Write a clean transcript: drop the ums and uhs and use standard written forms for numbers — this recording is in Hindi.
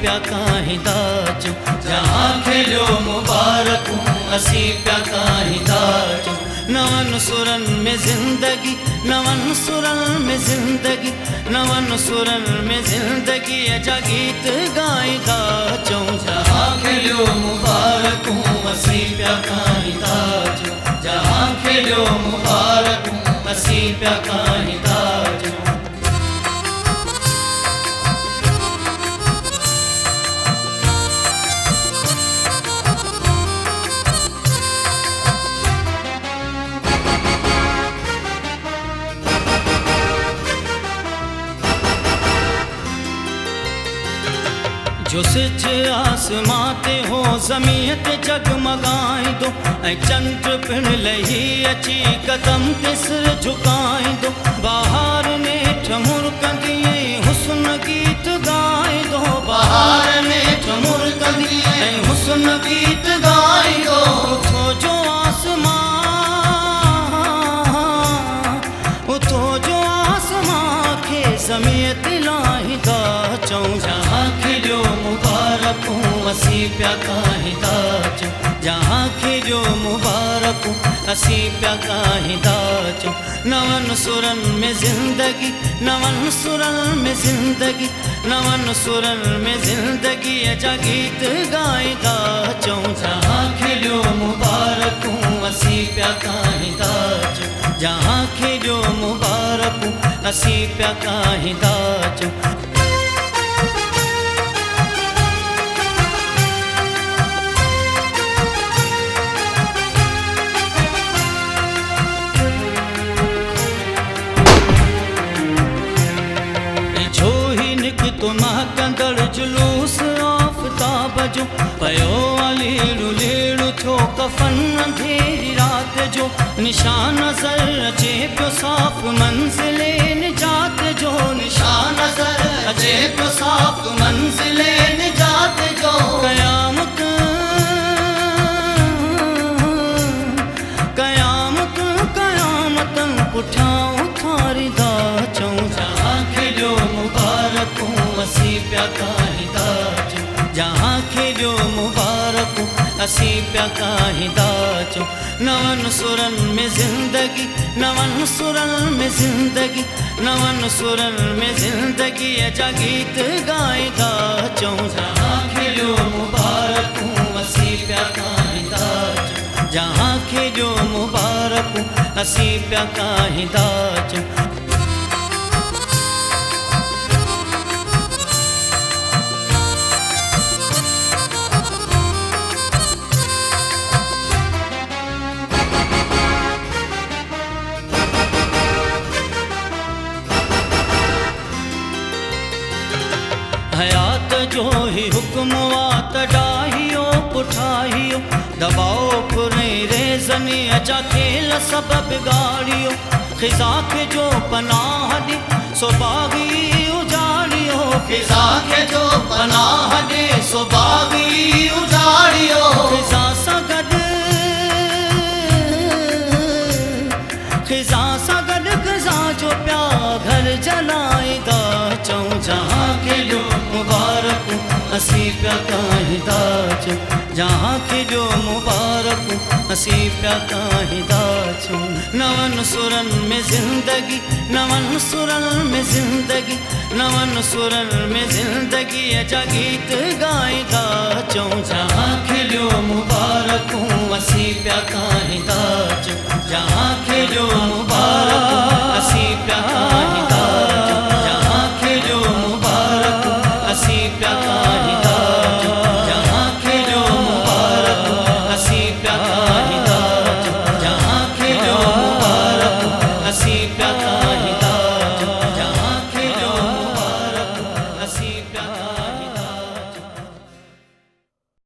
प्या काहिंदा चो, जहाँ खेलियो मुबारक असी प्या काहिंदा चो। नवन सुरन में जिंदगी, नवन सुरन में जिंदगी, नवन सुरन में जिंदगी अजा गीत गाइंदा चो, जहाँ खेलियो मुबारक असी प्या काहिंदा चो, जहाँ खेलियो मुबारक असी प्या काहिंदा चो। जो सिज आसमां ते हो ज़मीन ते जगमगाईंदो, ऐं चंड पिण लही अची कदम ते सिर झुकाईंदो। बहार नेठ मुरकंदी ऐं हुस्न गीत गाईंदो, बहार नेठ मुरकंदी ऐं हुस्न गीत गाईंदो। उथो जो आसमां, उथो जो आसमां खे ज़मीन ते लाहींदा चऊं, जहाँ खेलियो मुबारक असी प्या काहिंदा चो, जहाँ खेलियो मुबारक असी प्या काहिंदा चो। नवन सुरन में जिंदगी, नवन सुरन में जिंदगी, नवन सुरन में जिंदगी अजा गीत गाइंदा चो, जहाँ खेलियो मुबारक असी प्या काहिंदा चो, जहाँ खेलियो मुबारक असी प्या काहिंदा चो। तो महकंदड़ जुलूस आफ़ताब जो, पयो लीड़ू लीड़ू थो कफन अंधेरी रात जो। निशान नज़र अचे पियो साफ़ मंज़िले निजात जो, निशान नज़र अचे पियो साफ़ मंज़िले निजात जो। क़यामत क़यामत क़यामत पुठियां उथारींदा चऊं, जहाँ खेलियो मुबारक असी प्या काहिंदा चो, जहाँ खेलियो मुबारक असी प्या काहिंदा चो। नवन सुरन में जिंदगी, नवन सुरन में जिंदगी, नवन सुरन में जिंदगी अजा गीत गाइंदा चो, जहाँ खेलियो मुबारक असी प्या काहिंदा चो, जहाँ खेलियो मुबारक असी प्या काहिंदा चो। हयात जो ही हुक्म वात डाहियो पुठाहियो, दबाओ पुरे रेज़नी अजा खेल सब बिगाड़ियो। खिज़ा के जो पनाह दी सो बागी उजाड़ियो, खिज़ा के जो पनाह दे सो बागी उजाड़ियो। खिज़ा सा गॾु, खिज़ा सा गॾु खिज़ा जो प्या घर जलाईंदा चऊं, जहाँ खेलियो मुबारक असी प्या काहिंदा चो, जहाँ खेलियो मुबारक असी प्या काहिंदा चो। नवन सुरन में जिंदगी, नवन सुरन में जिंदगी, नवन सुरन में जिंदगी अजा गीत गाइंदा चो, जहाँ खेलियो मुबारक असी प्या काहिंदा चो, जहाँ खेलियो मुबारक